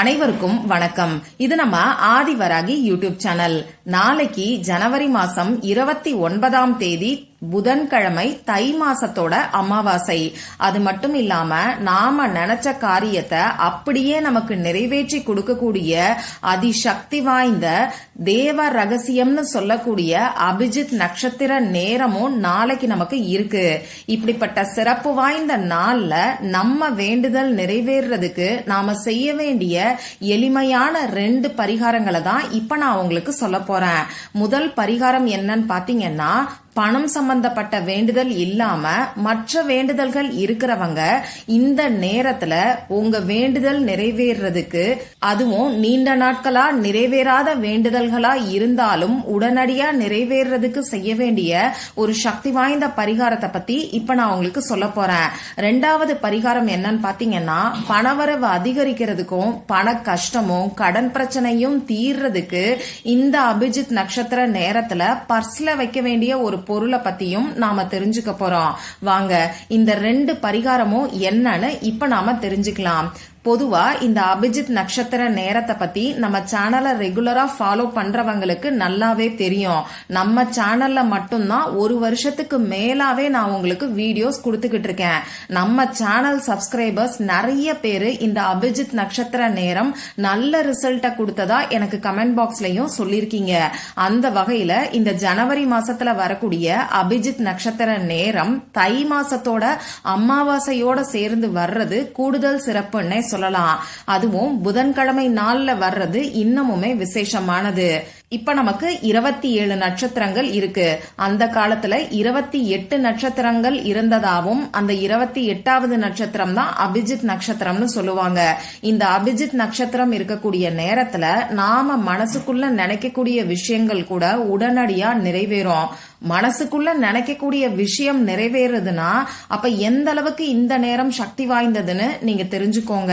அனைவருக்கும் வணக்கம். இது நம்ம ஆதிவராகி யூடியூப் சேனல். நாளைக்கு ஜனவரி மாசம் 29ஆம் தேதி புதன்கிழமை தை மாசத்தோட அமாவாசை. அது மட்டும் இல்லாம நாம நினைச்ச காரியத்தை அப்படியே நமக்கு நிறைவேற்றி கொடுக்கக்கூடிய அதிசக்தி வாய்ந்த தேவ ரகசியம்னு சொல்லக்கூடிய அபிஜித் நட்சத்திர நேரமும் நாளைக்கு நமக்கு இருக்கு. இப்படிப்பட்ட சிறப்பு வாய்ந்த நாள்ல நம்ம வேண்டுதல் நிறைவேறதுக்கு நாம செய்ய வேண்டிய எளிமையான 2 பரிகாரங்களை தான் இப்ப நான் உங்களுக்கு சொல்ல போறேன். முதல் பரிகாரம் என்னன்னு பாத்தீங்கன்னா, பணம் சம்பந்தப்பட்ட வேண்டுதல் இல்லாம மற்ற வேண்டுதல்கள் இருக்கிறவங்க இந்த நேரத்துல உங்க வேண்டுதல் நிறைவேறதுக்கு, அதுவும் நீண்ட நாட்களா நிறைவேறாத வேண்டுதல்களா இருந்தாலும் உடனடியா நிறைவேறதுக்கு செய்ய வேண்டிய ஒரு சக்தி வாய்ந்த பரிகாரத்தை பத்தி இப்ப நான் உங்களுக்கு சொல்ல போறேன். 2வது பரிகாரம் என்னன்னு பாத்தீங்கன்னா, பணவரவு அதிகரிக்கிறதுக்கும் பண கஷ்டமும் கடன் பிரச்சனையும் தீர்றதுக்கு இந்த அபிஜித் நட்சத்திர நேரத்துல பர்ஸ்ல வைக்க வேண்டிய ஒரு பொருளை பத்தியும் நாம தெரிஞ்சுக்க போறோம். வாங்க இந்த 2 பரிகாரமும் என்னன்னு இப்ப நாம தெரிஞ்சுக்கலாம். பொதுவா இந்த அபிஜித் நட்சத்திர நேரத்தை பத்தி நம்ம சேனலை ரெகுலரா ஃபாலோ பண்றவங்களுக்கு நல்லாவே தெரியும். நம்ம சேனல்ல மட்டும்தான் 1 வருஷத்துக்கு மேலாவே நான் உங்களுக்கு வீடியோஸ் கொடுத்துக்கிட்டு இருக்கேன். நம்ம சேனல் சப்ஸ்கிரைபர்ஸ் நிறைய பேரு இந்த அபிஜித் நட்சத்திர நேரம் நல்ல ரிசல்ட்ட கொடுத்ததா எனக்கு கமெண்ட் பாக்ஸ்லயும் சொல்லிருக்கீங்க. அந்த வகையில இந்த ஜனவரி மாசத்துல வரக்கூடிய அபிஜித் நட்சத்திர நேரம் தை மாசத்தோட அமாவாசையோட சேர்ந்து வர்றது கூடுதல் சிறப்புன்னே சொல்லலாம். அதுவும் புதன்கிழமை நாள்ல வர்றது இன்னமுமே விசேஷமானது. இப்ப நமக்கு 27 நட்சத்திரங்கள் இருக்கு. அந்த காலத்துல 28 நட்சத்திரங்கள் இருந்ததாவும் அந்த 28வது நட்சத்திரம் தான் அபிஜித் நட்சத்திரம்னு சொல்லுவாங்க. இந்த அபிஜித் நட்சத்திரம் இருக்கக்கூடிய நேரத்துல நாம மனசுக்குள்ள நினைக்கக்கூடிய விஷயங்கள் கூட உடனடியா நிறைவேறும். மனசுக்குள்ள நினைக்கக்கூடிய விஷயம் நிறைவேறுதுன்னா அப்ப எந்த அளவுக்கு இந்த நேரம் சக்தி வாய்ந்ததுன்னு நீங்க தெரிஞ்சுக்கோங்க.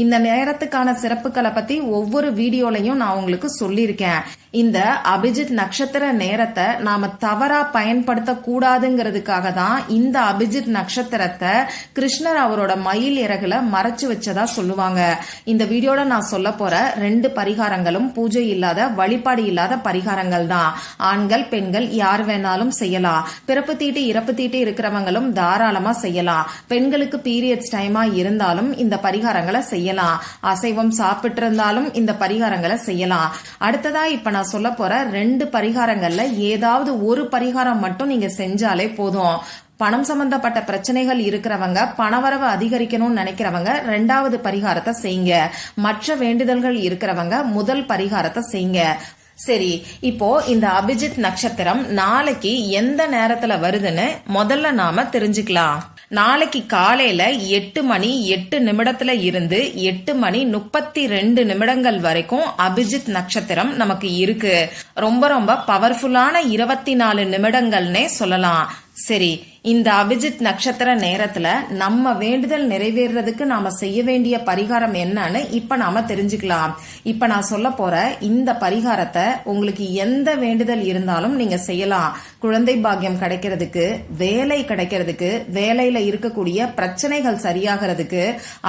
இந்த நேரத்துக்கான சிறப்புகளை பத்தி ஒவ்வொரு வீடியோலையும் நான் உங்களுக்கு சொல்லியிருக்கேன். இந்த அபிஜித் நட்சத்திர நேரத்தை நாம தவறா பயன்படுத்த கூடாதுங்கிறதுக்காக தான் இந்த அபிஜித் நட்சத்திரத்தை கிருஷ்ணர் அவரோட மயில் இறகுல மறைச்சு வச்சதா சொல்லுவாங்க. இந்த வீடியோல நான் சொல்ல போற 2 பரிகாரங்களும் பூஜை இல்லாத, வழிபாடு இல்லாத பரிகாரங்கள் தான். ஆண்கள் பெண்கள் யார் வேணாலும் செய்யலாம். பிறப்பு தீட்டு இறப்பு தீட்டு இருக்கிறவங்களும் தாராளமா செய்யலாம். பெண்களுக்கு பீரியட்ஸ் டைமா இருந்தாலும் இந்த பரிகாரங்களை செய்யலாம். அசைவம் சாப்பிட்டு இருந்தாலும் இந்த பரிகாரங்களை செய்யலாம். அடுத்ததா இப்ப நான் சொல்ல போற 2 பரிகாரங்கள்ல ஏதாவது ஒரு பரிகாரம் மட்டும் நீங்க செஞ்சாலே போதும். பணம் சம்பந்தப்பட்ட பிரச்சனைகள் இருக்கிறவங்க, பணவரவு அதிகரிக்கணும்னு நினைக்கிறவங்க 2வது பரிகாரத்தை செய்யுங்க. மற்ற வேண்டுதல்கள் இருக்கிறவங்க முதல் பரிகாரத்தை செய்யுங்க. சரி, இப்போ இந்த அபிஜித் நட்சத்திரம் நாளைக்கு எந்த நேரத்துல வருதுன்னு முதல்ல நாம தெரிஞ்சுக்கலாம். நாளைக்கு காலையில 8 மணி 8 நிமிடத்துல இருந்து 8 மணி 32 நிமிடங்கள் வரைக்கும் அபிஜித் நட்சத்திரம் நமக்கு இருக்கு. ரொம்ப ரொம்ப பவர்ஃபுல்லான 24 நிமிடங்கள்னே சொல்லலாம். சரி, இந்த அபிஜித் நட்சத்திர நேரத்துல நம்ம வேண்டுதல் நிறைவேறதுக்கு நாம செய்ய வேண்டிய பரிகாரம் என்னன்னு இப்ப நாம தெரிஞ்சுக்கலாம். இப்ப நான் சொல்ல போற இந்த பரிகாரத்தை உங்களுக்கு எந்த வேண்டுதல் இருந்தாலும் நீங்க செய்யலாம். குழந்தை பாக்கியம் கிடைக்கிறதுக்கு, வேலை கிடைக்கிறதுக்கு, வேலையில இருக்கக்கூடிய பிரச்சனைகள் சரியாகிறதுக்கு,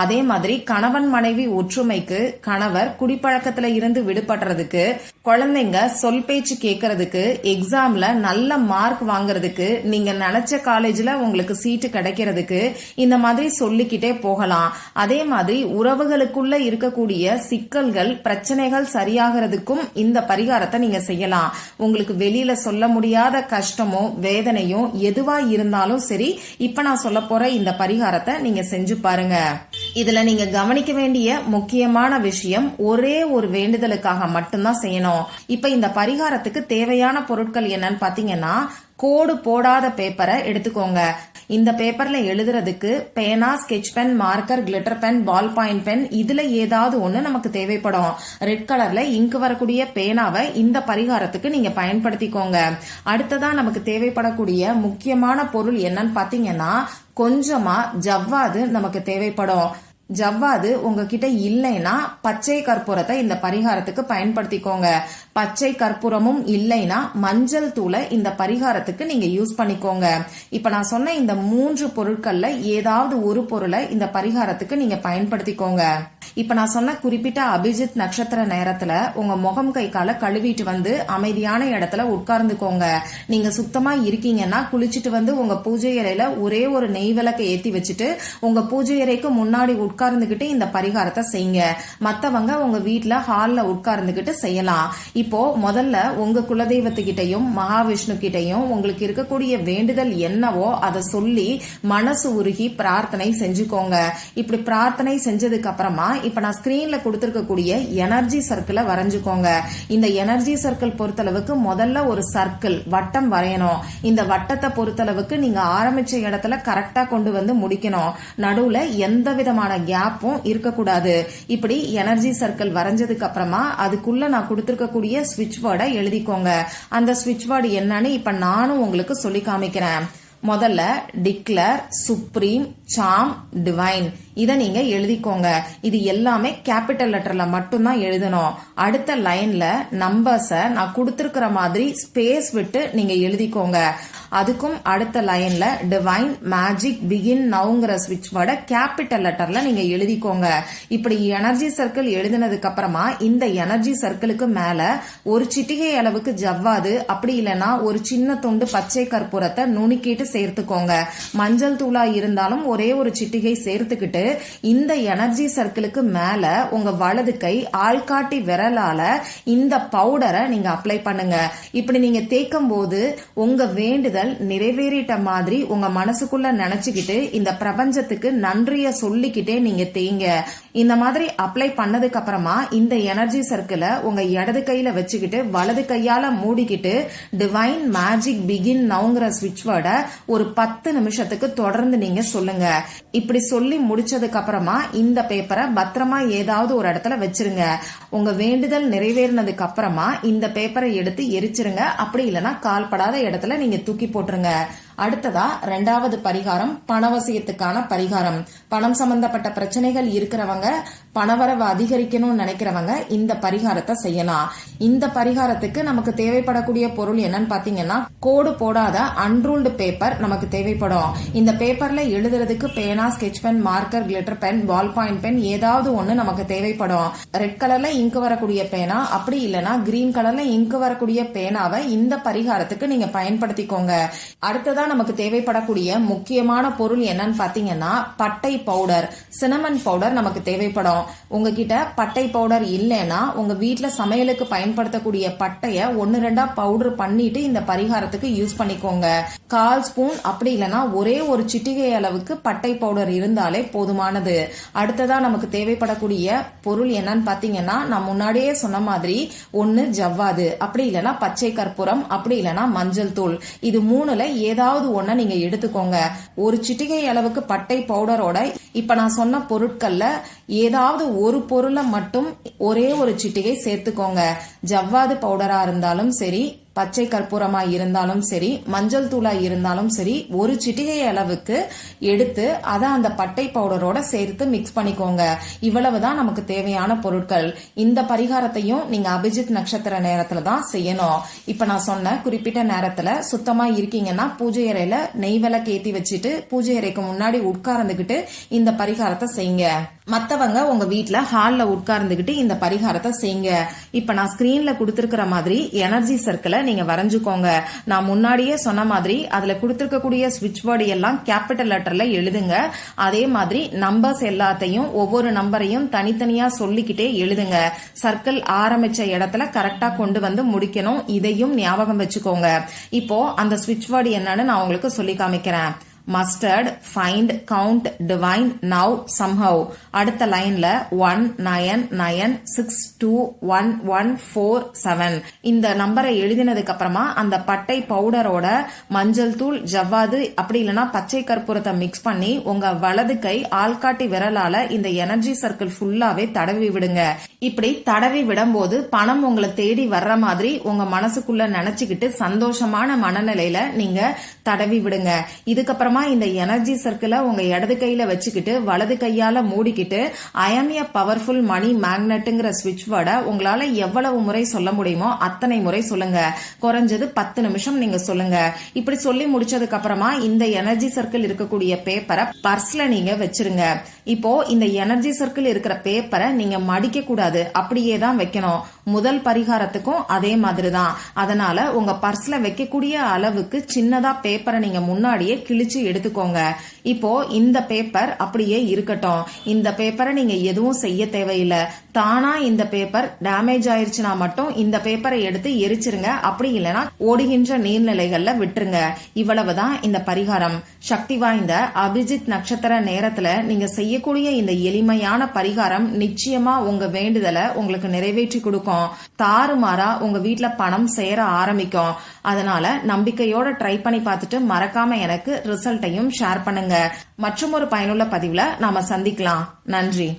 அதே மாதிரி கணவன் மனைவி ஒற்றுமைக்கு, கணவர் குடிப்பழக்கத்துல இருந்து விடுபடுறதுக்கு, குழந்தைங்க சொல் பேச்சு கேட்கறதுக்கு, எக்ஸாம்ல நல்ல மார்க் வாங்குறதுக்கு, நீங்க நினைச்ச காலேஜ்ல உங்களுக்கு சீட்டு கிடைக்கிறதுக்கு, இந்த மாதிரி சொல்லிக்கிட்டே போகலாம். அதே மாதிரி உறவுகளுக்குள்ள இருக்கக்கூடிய சிக்கல்கள் பிரச்சனைகள் சரியாகிறதுக்கும் இந்த பரிகாரத்தை நீங்க செய்யலாம். உங்களுக்கு வெளியில சொல்ல முடியாத கஷ்டமோ வேதனையோ எதுவா இருந்தாலும் சரி, இப்ப நான் சொல்ல போற இந்த பரிகாரத்தை நீங்க செஞ்சு பாருங்க. இதுல நீங்க கவனிக்க வேண்டிய முக்கியமான விஷயம், ஒரே ஒரு வேண்டுதலுக்காக மட்டும்தான் செய்யணும். இப்ப இந்த பரிகாரத்துக்கு தேவையான பொருட்கள் என்னன்னு பாத்தீங்கன்னா, கோடு போடாத பேப்பரை எடுத்துக்கோங்க. இந்த பேப்பர்ல எழுதுறதுக்கு பேனா, sketch pen, marker, glitter pen, ball point pen, இதுல ஏதாவது ஒண்ணு நமக்கு தேவைப்படும். ரெட் கலர்ல இங்கு வரக்கூடிய பேனாவை இந்த பரிகாரத்துக்கு நீங்க பயன்படுத்திக்கோங்க. அடுத்ததா நமக்கு தேவைப்படக்கூடிய முக்கியமான பொருள் என்னன்னு பாத்தீங்கன்னா, கொஞ்சமா ஜவ்வாது நமக்கு தேவைப்படும். ஜவ்வாது உங்ககிட்ட இல்லைன்னா பச்சை கற்பூரத்தை இந்த பரிகாரத்துக்கு பயன்படுத்திக்கோங்க. பச்சை கற்பூரமும் இல்லைன்னா மஞ்சள் தூளை இந்த பரிகாரத்துக்கு நீங்க யூஸ் பண்ணிக்கோங்க. இப்ப நான் சொன்ன இந்த 3 பொருட்கள்ல ஏதாவது ஒரு பொருளை இந்த பரிகாரத்துக்கு நீங்க பயன்படுத்திக்கோங்க. இப்ப நான் சொன்ன குறிப்பிட்ட அபிஜித் நட்சத்திர நேரத்துல உங்க முகம் கை கால கழுவிட்டு வந்து அமைதியான இடத்துல உட்கார்ந்துக்கோங்க. நீங்க சுத்தமா இருக்கீங்கன்னா குளிச்சுட்டு வந்து உங்க பூஜை அறையில ஒரே ஒரு நெய் விளக்கை ஏத்தி வச்சுட்டு உங்க பூஜை அறைக்கு முன்னாடி உட்கார்ந்துகிட்டு இந்த பரிகாரத்தை செய்யுங்க. மத்தவங்க உங்க வீட்டுல ஹால்ல உட்கார்ந்துகிட்டு செய்யலாம். இப்போ முதல்ல உங்க குலதெய்வத்துக்கிட்டையும் மகாவிஷ்ணு கிட்டையும் உங்களுக்கு இருக்கக்கூடிய வேண்டுதல் என்னவோ அதை சொல்லி மனசு உருகி பிரார்த்தனை செஞ்சுக்கோங்க. இப்படி பிரார்த்தனை செஞ்சதுக்கு அப்புறமா இப்ப நான் ஸ்கிரீன்ல கொடுத்திருக்கக்கூடிய எனர்ஜி சர்க்கிளை வரைஞ்சுக்கோங்க. இந்த எனர்ஜி சர்க்கிள் பொறுத்தளவுக்கு முதல்ல ஒரு சர்க்கிள் வட்டம் வரையணும். இந்த வட்டத்தை பொறுத்தளவுக்கு நீங்க ஆரம்பிச்ச இடத்துல கரெக்டா கொண்டு வந்து முடிக்கணும். நடுவுல எந்த விதமான கேப்பும் இருக்கக்கூடாது. இப்படி எனர்ஜி சர்க்கிள் வரைஞ்சதுக்கு அப்புறமா அதுக்குள்ள நான் கொடுத்திருக்கக்கூடிய ஸ்விட்ச் வேர்டை எழுதிக்கோங்க. அந்த ஸ்விட்ச் வேர்டு என்னன்னு இப்ப நானும் உங்களுக்கு சொல்லி காமிக்கிறேன். முதல்ல டிக்ளேர், சுப்ரீம், சாம், டிவைன் இத நீங்க எழுதிக்கோங்க. இது எல்லாமே கேபிட்டல் லெட்டர்ல மட்டும்தான் எழுதணும். அடுத்த லைன்ல நம்பர்ஸ நான் கொடுத்திருக்கிற மாதிரி ஸ்பேஸ் விட்டு நீங்க எழுதிக்கோங்க. அதுக்கும் அடுத்த லைன்ல டிவைன் மேஜிக் பிகின் நவுங்கிற ஸ்விட்ச் வேர்டை கேபிட்டல் லெட்டர்ல நீங்க எழுதிக்கோங்க. இப்படி எனர்ஜி சர்க்கிள் எழுதினதுக்கு அப்புறமா இந்த எனர்ஜி சர்க்கிளுக்கு மேல ஒரு சிட்டிகை அளவுக்கு ஜவ்வாது, அப்படி இல்லைன்னா ஒரு சின்ன துண்டு பச்சை கற்பூரத்தை நுணுக்கிட்டு சேர்த்துக்கோங்க. மஞ்சள் தூளா இருந்தாலும் ஒரே ஒரு சிட்டிகை சேர்த்துக்கிட்டு இந்த எனர்ஜி சர்க்கிளுக்கு மேல உங்க வலது கை ஆள்காட்டி விரலால இந்த பவுடரை நீங்க அப்ளை பண்ணுங்க. இப்படி நீங்க தேய்க்கும் போது உங்க வேண்டுதல் நிறைவேறிட்ட மாதிரி உங்க மனசுக்குள்ள நினைச்சுக்கிட்டு இந்த பிரபஞ்சத்துக்கு நன்றிய சொல்லிக்கிட்டே நீங்க தேய்ங்க. இந்த மாதிரி அப்ளை பண்ணதுக்கு அப்புறமா இந்த எனர்ஜி சர்க்கிளை உங்க இடது கையில வச்சுக்கிட்டு வலது கையால மூடிக்கிட்டு டிவைன் மேஜிக் பிகின் நவுங்கிற ஸ்விட்ச் வேர்டை ஒரு 10 நிமிஷத்துக்கு தொடர்ந்து நீங்க சொல்லுங்க. இப்படி சொல்லி முடிச்சதுக்கு அப்புறமா இந்த பேப்பரை பத்திரமா ஏதாவது ஒரு இடத்துல வச்சிருங்க. உங்க வேண்டுதல் நிறைவேறினதுக்கு அப்புறமா இந்த பேப்பரை எடுத்து எரிச்சிருங்க. அப்படி இல்லைன்னா கால்படாத இடத்துல நீங்க தூக்கி போட்டுருங்க. அடுத்ததா 2வது பரிகாரம் பணவசியத்துக்கான பரிகாரம். பணம் சம்பந்தப்பட்ட பிரச்சனைகள் இருக்கிறவங்க, பணவரவு அதிகரிக்கணும்னு நினைக்கிறவங்க இந்த பரிகாரத்தை செய்யலாம். இந்த பரிகாரத்துக்கு நமக்கு தேவைப்படக்கூடிய பொருள் என்னன்னு பாத்தீங்கன்னா கோடு போடாத அன்ரூல்டு பேப்பர் நமக்கு தேவைப்படும். இந்த பேப்பர்ல எழுதுறதுக்கு பேனா, sketch pen, marker, glitter pen, ball point pen ஏதாவது ஒண்ணு நமக்கு தேவைப்படும். ரெட் கலர்ல இங்கு வரக்கூடிய பேனா, அப்படி இல்லைன்னா கிரீன் கலர்ல இங்கு வரக்கூடிய பேனாவை இந்த பரிகாரத்துக்கு நீங்க பயன்படுத்திக்கோங்க. அடுத்ததா நமக்கு தேவைப்படக்கூடிய முக்கியமான பொருள் என்னன்னு பாத்தீங்கன்னா பட்டை பவுடர், சினமன் பவுடர் நமக்கு தேவைப்படும். உங்ககிட்ட பட்டை பவுடர் இல்லைன்னா உங்க வீட்டுல சமையலுக்கு பயன்படுத்தக்கூடிய பட்டைய 1-2 பவுடர் பண்ணிட்டு இந்த பரிகாரத்துக்கு யூஸ் பண்ணிக்கோங்க. 1/4 ஸ்பூன் அப்படி இல்லைன்னா ஒரே ஒரு சிட்டிகை அளவுக்கு பட்டை பவுடர் இருந்தாலே போதுமானது. அடுத்ததா நமக்கு தேவைப்படக்கூடிய பொருள் என்னன்னு பாத்தீங்கன்னா நான் முன்னாடியே சொன்ன மாதிரி ஒன்னு ஜவ்வாது, அப்படி இல்லைன்னா பச்சை கற்பூரம், அப்படி இல்லைன்னா மஞ்சள் தூள். இது 3ல ஏதாவது ஒன்ன நீங்க எடுத்துக்கோங்க. ஒரு சிட்டிகை அளவுக்கு பட்டை பவுடரோட இப்ப நான் சொன்ன பொருட்கள்ல ஏதாவது ஒரு பொருளை மட்டும் ஒரே ஒரு சிட்டிகை சேர்த்துக்கோங்க. ஜவ்வாது பவுடரா இருந்தாலும் சரி, பச்சை கற்பூரமா இருந்தாலும் சரி, மஞ்சள் தூளா இருந்தாலும் சரி, ஒரு சிட்டிகை அளவுக்கு எடுத்து அதை அந்த பட்டை பவுடரோட சேர்த்து மிக்ஸ் பண்ணிக்கோங்க. இவ்வளவுதான் நமக்கு தேவையான பொருட்கள். இந்த பரிகாரத்தையும் நீங்க அபிஜித் நட்சத்திர நேரத்துல தான் செய்யணும். இப்ப நான் சொன்ன குறிப்பிட்ட நேரத்துல சுத்தமா இருக்கீங்கன்னா பூஜை அறையில நெய் விளக்கு ஏத்தி வச்சுட்டு பூஜை அறைக்கு முன்னாடி உட்கார்ந்துகிட்டு இந்த பரிகாரத்தை செய்யுங்க. மத்தவங்க உங்க வீட்டுல ஹால்ல உட்கார்ந்துகிட்டு இந்த பரிகாரத்தை செய்யுங்க. இப்ப நான் ஸ்கிரீன்ல கொடுத்திருக்கிற மாதிரி எனர்ஜி சர்க்கிளை நீங்க வரைஞ்சுக்கோங்க. நான் முன்னாடியே சொன்ன மாதிரி அதுல கொடுத்திருக்கக்கூடிய ஸ்விட்ச் வேர்டு எல்லாம் கேபிட்டல் லெட்டர்ல எழுதுங்க. அதே மாதிரி நம்பர்ஸ் எல்லாத்தையும் ஒவ்வொரு நம்பரையும் தனித்தனியா சொல்லிக்கிட்டே எழுதுங்க. சர்க்கிள் ஆரம்பிச்ச இடத்துல கரெக்டா கொண்டு வந்து முடிக்கணும். இதையும் ஞாபகம் வச்சுக்கோங்க. இப்போ அந்த ஸ்விட்ச் வேர்டு என்னன்னு நான் உங்களுக்கு சொல்லி காமிக்கிறேன். mustard, find, count, divine, now, somehow. அடுத்த லைன்ல 1996211147 இந்த நம்பரை எழுதினதுக்கு அப்புறமா அந்த பட்டை பவுடரோட மஞ்சள் தூள், ஜவ்வாது, அப்படி இல்லைன்னா பச்சை கற்பூரத்தை மிக்ஸ் பண்ணி உங்க வலது கை ஆள்காட்டி விரலால இந்த எனர்ஜி சர்க்கிள் ஃபுல்லாவே தடவி விடுங்க. இப்படி தடவி விடும்போது பணம் உங்களை தேடி வர்ற மாதிரி உங்க மனசுக்குள்ள நினைச்சுக்கிட்டு சந்தோஷமான மனநிலையில நீங்க தடவி விடுங்க. இதுக்கப்புறம் அப்புறமா இந்த எனர்ஜி சர்க்கிளை உங்க இடது கையில வச்சுக்கிட்டு வலது கையால மூடிக்கிட்டு ஐ அம் எ பவர்ஃபுல் மணி மேக்னெட்டுங்கிற ஸ்விட்ச் வேர்டை உங்களால எவ்வளவு முறை சொல்ல முடியுமோ அத்தனை முறை சொல்லுங்க. குறைஞ்சது 10 நிமிஷம் நீங்க சொல்லுங்க. இப்படி சொல்லி முடிச்சதுக்கு அப்புறமா இந்த எனர்ஜி சர்க்கிள் இருக்கக்கூடிய பேப்பரை பர்ஸ்ல நீங்க வச்சிருங்க. இப்போ இந்த எனர்ஜி சர்க்கிள் இருக்கிற பேப்பரை நீங்க மடிக்க கூடாது, அப்படியே தான் வைக்கணும். முதல் பரிகாரத்துக்கும் அதே மாதிரிதான். அதனால உங்க பர்ஸ்ல வைக்கக்கூடிய அளவுக்கு சின்னதா பேப்பரை நீங்க முன்னாடியே கிழிச்சு எடுத்துக்கோங்க. இப்போ இந்த பேப்பர் அப்படியே இருக்கட்டும். இந்த பேப்பரை நீங்க எதுவும் செய்ய தேவையில்லை. தானா இந்த பேப்பர் டேமேஜ் ஆயிருச்சுன்னா மட்டும் இந்த பேப்பரை எடுத்து எரிச்சிருங்க. அப்படி இல்லைன்னா ஓடுகின்ற நீர்நிலைகள்ல விட்டுருங்க. இவ்வளவுதான் இந்த பரிகாரம். சக்தி வாய்ந்த அபிஜித் நட்சத்திர நேரத்துல நீங்க செய்யக்கூடிய இந்த எளிமையான பரிகாரம் நிச்சயமா உங்க வேண்டுதலை உங்களுக்கு நிறைவேற்றி கொடுக்கும். தாறுமாறா உங்க வீட்டுல பணம் சேர ஆரம்பிக்கும். அதனால நம்பிக்கையோட ட்ரை பண்ணி பார்த்துட்டு மறக்காம எனக்கு ரிசல்ட்டையும் ஷேர் பண்ணுங்க. மற்றும் ஒரு பயனுள்ள பதிவுல நாம சந்திக்கலாம். நன்றி.